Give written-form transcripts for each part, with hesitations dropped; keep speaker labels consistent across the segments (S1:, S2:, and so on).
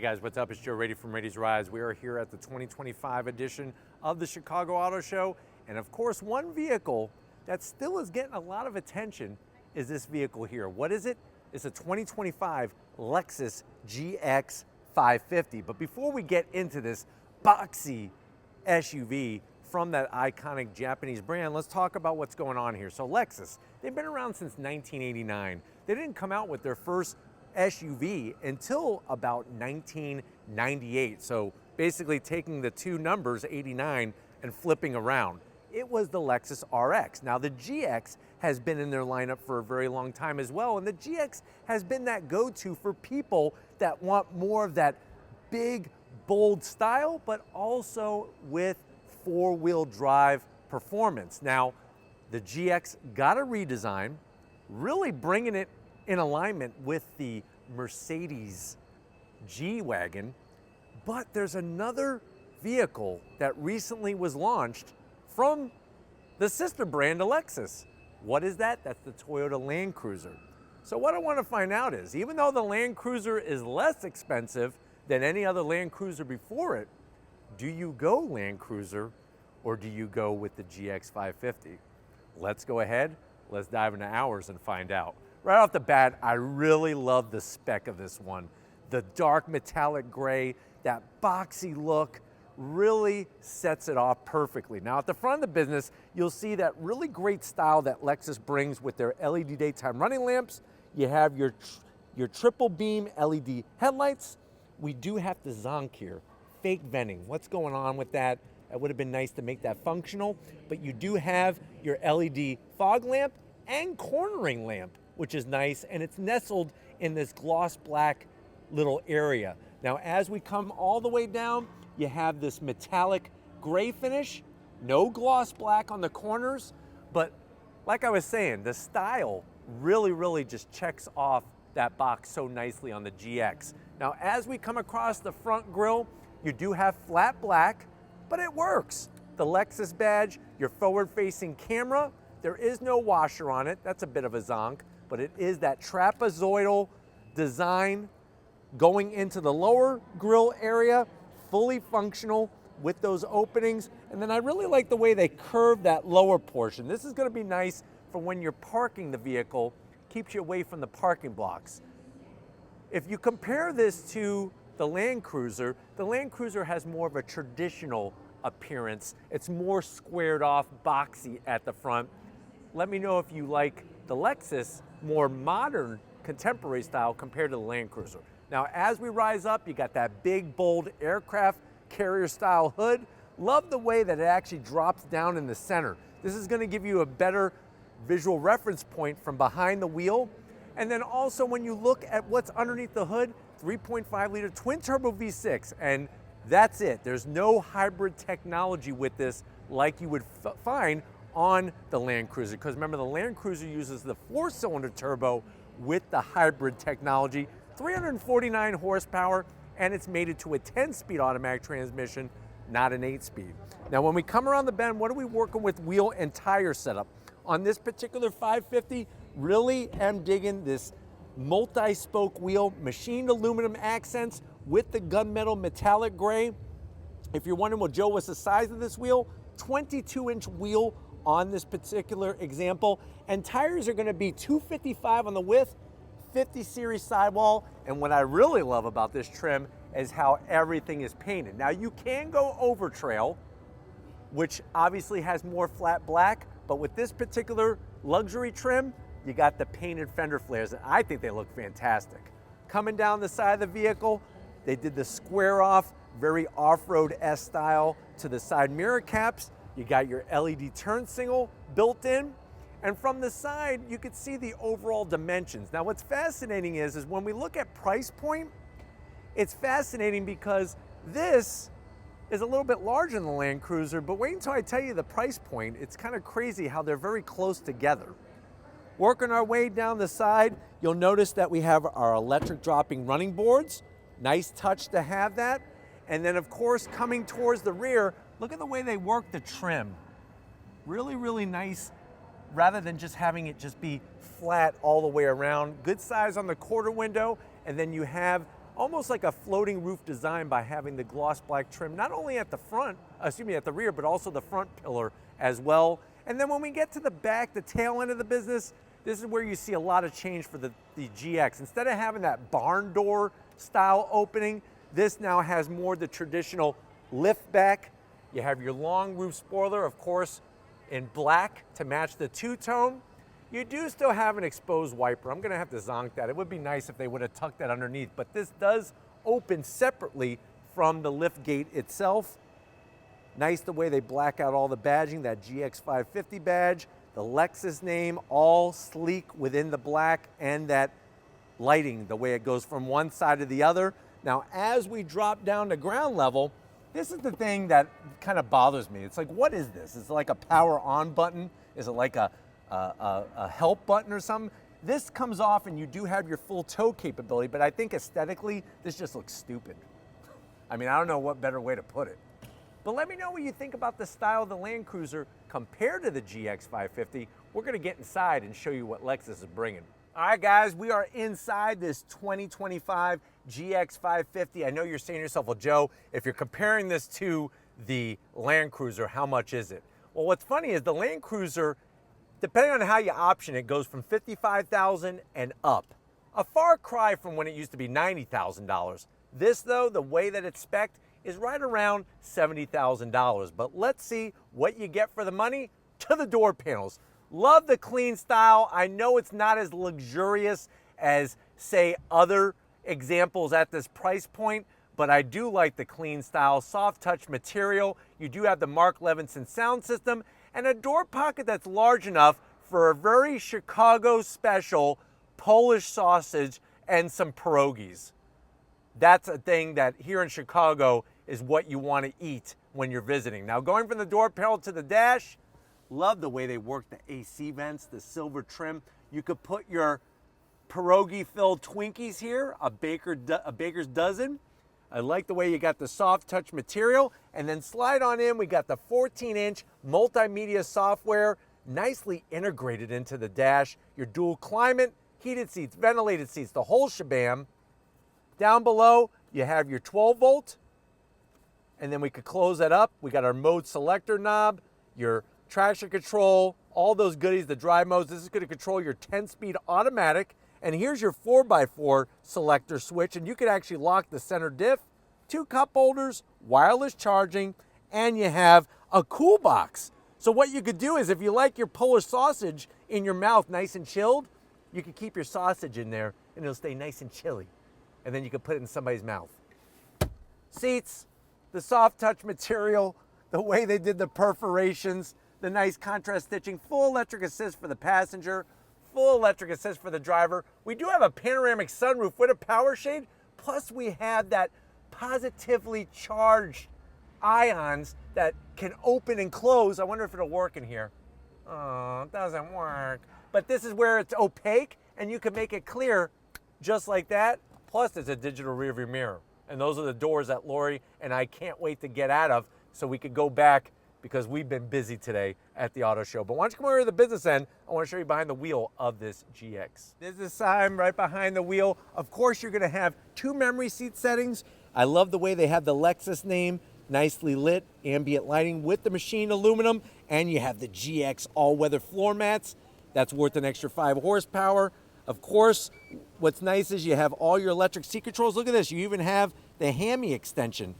S1: guys, what's up? It's Joe Raiti from Raiti's Rides. We are here at the 2025 edition of the Chicago Auto Show. And of course, one vehicle that still is getting a lot of attention is this vehicle here. What is it? It's a 2025 Lexus GX 550. But before we get into this boxy SUV from that iconic Japanese brand, let's talk about what's going on here. So Lexus, they've been around since 1989. They didn't come out with their first SUV until about 1998. So basically taking the two numbers, 89, and flipping around. It was the Lexus RX. Now the GX has been in their lineup for a very long time as well, and the GX has been that go-to for people that want more of that big, bold style, but also with four-wheel drive performance. Now, the GX got a redesign, really bringing it in alignment with the Mercedes G-Wagon, but there's another vehicle that recently was launched from the sister brand of Lexus. What is that? That's the Toyota Land Cruiser. So what I want to find out is, even though the Land Cruiser is less expensive than any other Land Cruiser before it, do you go Land Cruiser or do you go with the GX 550? Let's go ahead, let's dive into ours and find out. Right off the bat, I really love the spec of this one. The dark metallic gray, that boxy look really sets it off perfectly. Now at the front of the business, you'll see that really great style that Lexus brings with their LED daytime running lamps. You have your triple beam LED headlights. We do have the zonk here, fake venting. What's going on with that? It would have been nice to make that functional, but you do have your LED fog lamp and cornering lamp, which is nice, and it's nestled in this gloss black little area. Now, as we come all the way down, you have this metallic gray finish, no gloss black on the corners, but like I was saying, the style really just checks off that box so nicely on the GX. Now, as we come across the front grille, you do have flat black, but it works. The Lexus badge, your forward-facing camera, there is no washer on it. That's a bit of a zonk, but it is that trapezoidal design going into the lower grille area, fully functional with those openings. And then I really like the way they curve that lower portion. This is going to be nice for when you're parking the vehicle, keeps you away from the parking blocks. If you compare this to the Land Cruiser has more of a traditional appearance. It's more squared off, boxy at the front. Let me know if you like the Lexus more modern, contemporary style compared to the Land Cruiser. Now, as we rise up, you got that big, bold aircraft carrier style hood. Love the way that it actually drops down in the center. This is going to give you a better visual reference point from behind the wheel. And then also when you look at what's underneath the hood, 3.5 liter twin turbo V6, and that's it. There's no hybrid technology with this like you would find on the Land Cruiser, because remember, the Land Cruiser uses the 4-cylinder turbo with the hybrid technology, 349 horsepower, and it's mated to a 10-speed automatic transmission, not an 8-speed. Now, when we come around the bend, what are we working with wheel and tire setup? On this particular 550, really am digging this multi-spoke wheel, machined aluminum accents with the gunmetal metallic gray. If you're wondering, well, Joe, what's the size of this wheel? 22-inch wheel on this particular example, and tires are going to be 255 on the width, 50 series sidewall, and what I really love about this trim is how everything is painted. Now, you can go over trail, which obviously has more flat black, but with this particular luxury trim, you got the painted fender flares, and I think they look fantastic. Coming down the side of the vehicle, they did the square off, very off-road-esque style to the side mirror caps. You got your LED turn signal built in, and from the side, you can see the overall dimensions. Now, what's fascinating is when we look at price point, it's fascinating because this is a little bit larger than the Land Cruiser, but wait until I tell you the price point. It's kind of crazy how they're very close together. Working our way down the side, you'll notice that we have our electric dropping running boards. Nice touch to have that. And then, of course, coming towards the rear, look at the way they work the trim. Really nice, rather than just having it just be flat all the way around. Good size on the quarter window, and then you have almost like a floating roof design by having the gloss black trim, not only at the front, at the rear, but also the front pillar as well. And then when we get to the back, the tail end of the business, this is where you see a lot of change for the GX. Instead of having that barn door style opening, this now has more the traditional lift back. You have your long roof spoiler, of course, in black to match the two-tone. You do still have an exposed wiper. I'm gonna have to zonk that. It would be nice if they would have tucked that underneath, but this does open separately from the lift gate itself. Nice the way they black out all the badging, that GX 550 badge, the Lexus name, all sleek within the black, and that lighting, the way it goes from one side to the other. Now, as we drop down to ground level, this is the thing that kind of bothers me. It's like, what is this? Is it like a power on button? Is it like a help button or something? This comes off and you do have your full tow capability, but I think aesthetically, this just looks stupid. I mean, I don't know what better way to put it. But let me know what you think about the style of the Land Cruiser compared to the GX 550. We're gonna get inside and show you what Lexus is bringing. All right, guys, we are inside this 2025 GX 550. I know you're saying to yourself, well, Joe, if you're comparing this to the Land Cruiser, how much is it? Well, what's funny is the Land Cruiser, depending on how you option it, goes from $55,000 and up. A far cry from when it used to be $90,000. This, though, the way that it's spec'd, is right around $70,000. But let's see what you get for the money. To the door panels. Love the clean style. I know it's not as luxurious as, say, other examples at this price point, but I do like the clean style, soft touch material. You do have the Mark Levinson sound system and a door pocket that's large enough for a very Chicago special Polish sausage and some pierogies. That's a thing that here in Chicago is what you want to eat when you're visiting. Now, going from the door panel to the dash, love the way they work the AC vents, the silver trim. You could put your pierogi-filled Twinkies here, a baker's dozen. I like the way you got the soft touch material. And then slide on in, we got the 14-inch multimedia software, nicely integrated into the dash. Your dual climate, heated seats, ventilated seats, the whole shabam. Down below, you have your 12-volt. And then we could close that up. We got our mode selector knob, your traction control, all those goodies, the drive modes. This is going to control your 10-speed automatic. And here's your 4x4 selector switch. And you could actually lock the center diff, 2 cup holders, wireless charging, and you have a cool box. So what you could do is if you like your Polish sausage in your mouth nice and chilled, you could keep your sausage in there and it'll stay nice and chilly. And then you could put it in somebody's mouth. Seats, the soft touch material, the way they did the perforations, the nice contrast stitching, full electric assist for the passenger, full electric assist for the driver. We do have a panoramic sunroof with a power shade, plus we have that positively charged ions that can open and close. I wonder if it'll work in here. Oh, it doesn't work. But this is where it's opaque and you can make it clear just like that. Plus there's a digital rear view mirror. And those are the doors that Lori and I can't wait to get out of so we could go back because we've been busy today at the auto show. But why don't you come over to the business end? I want to show you behind the wheel of this GX. Business side right behind the wheel. Of course, you're going to have 2 memory seat settings. I love the way they have the Lexus name, nicely lit, ambient lighting with the machined aluminum, and you have the GX all-weather floor mats. That's worth an extra 5 horsepower. Of course, what's nice is you have all your electric seat controls. Look at this, you even have the hammy extension.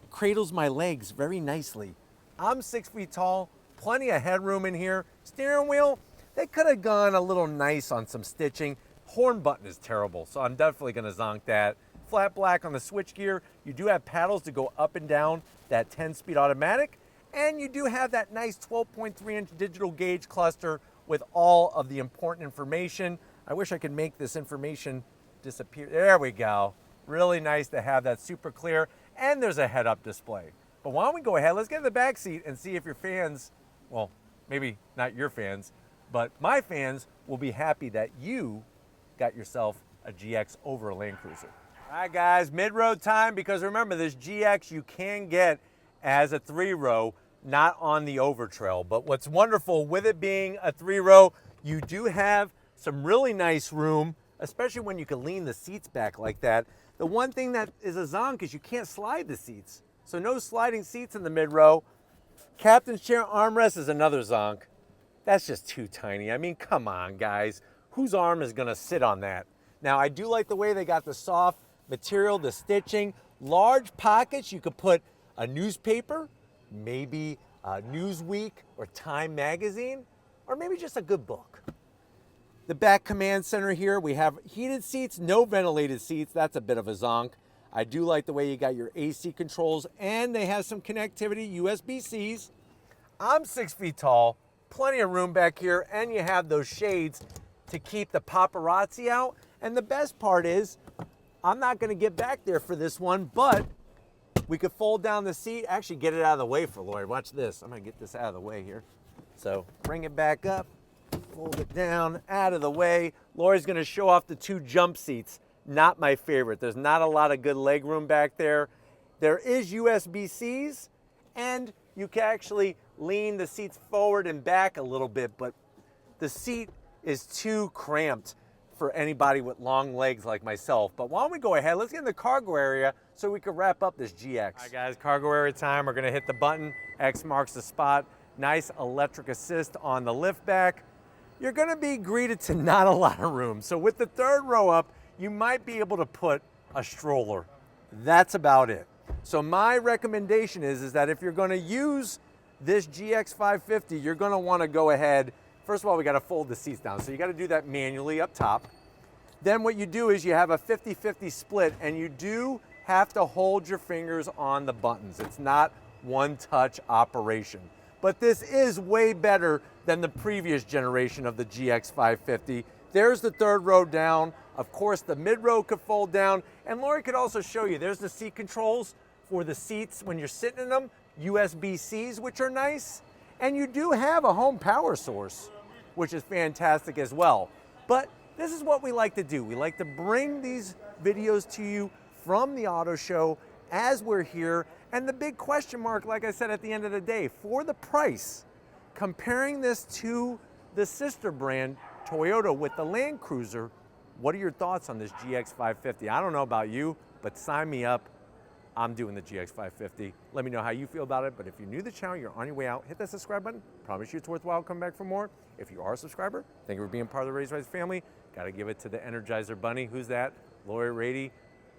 S1: It cradles my legs very nicely. I'm 6 feet tall, plenty of headroom in here. Steering wheel, they could have gone a little nice on some stitching. Horn button is terrible, so I'm definitely gonna zonk that. Flat black on the switchgear. You do have paddles to go up and down that 10-speed automatic, and you do have that nice 12.3-inch digital gauge cluster with all of the important information. I wish I could make this information disappear. There we go. Really nice to have that super clear, and there's a head-up display. But why don't we go ahead, let's get in the back seat and see if your fans, well, maybe not your fans, but my fans will be happy that you got yourself a GX over a Land Cruiser. All right, guys, mid-road time, because remember, this GX you can get as a 3-row, not on the Overtrail. But what's wonderful with it being a 3-row, you do have some really nice room, especially when you can lean the seats back like that. The one thing that is a zonk is you can't slide the seats. So no sliding seats in the mid row. Captain's chair armrest is another zonk. That's just too tiny. I mean, come on, guys. Whose arm is gonna sit on that? Now, I do like the way they got the soft material, the stitching, large pockets. You could put a newspaper, maybe Newsweek or Time magazine, or maybe just a good book. The back command center here, we have heated seats, no ventilated seats. That's a bit of a zonk. I do like the way you got your AC controls, and they have some connectivity, USB-Cs. I'm 6 feet tall, plenty of room back here, and you have those shades to keep the paparazzi out. And the best part is, I'm not gonna get back there for this one, but we could fold down the seat, actually get it out of the way for Lori. Watch this, I'm gonna get this out of the way here. So bring it back up, fold it down, out of the way. Lori's gonna show off the 2 jump seats. Not my favorite. There's not a lot of good leg room back there. There is USB-Cs, and you can actually lean the seats forward and back a little bit, but the seat is too cramped for anybody with long legs like myself. But why don't we go ahead, let's get in the cargo area so we can wrap up this GX. All right guys, cargo area time. We're gonna hit the button. X marks the spot. Nice electric assist on the lift back. You're gonna be greeted to not a lot of room. So with the 3rd row up, you might be able to put a stroller. That's about it. So my recommendation is that if you're gonna use this GX 550, you're gonna wanna go ahead. First of all, we gotta fold the seats down. So you gotta do that manually up top. Then what you do is you have a 50-50 split, and you do have to hold your fingers on the buttons. It's not one-touch operation. But this is way better than the previous generation of the GX 550. There's the 3rd row down. Of course, the mid row could fold down. And Lori could also show you, there's the seat controls for the seats when you're sitting in them, USB-Cs, which are nice. And you do have a home power source, which is fantastic as well. But this is what we like to do. We like to bring these videos to you from the auto show as we're here. And the big question mark, like I said at the end of the day, for the price, comparing this to the sister brand, Toyota, with the Land Cruiser, what are your thoughts on this GX 550? I don't know about you, but sign me up. I'm doing the GX 550. Let me know how you feel about it. But if you're new to the channel, you're on your way out, hit that subscribe button. Promise you it's worthwhile. Come back for more. If you are a subscriber, thank you for being part of the Raised Rise family. Got to give it to the Energizer Bunny. Who's that? Lori Raiti.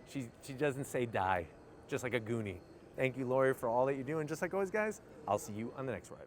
S1: She doesn't say die, just like a Goonie. Thank you, Lori, for all that you do. And just like always, guys, I'll see you on the next ride.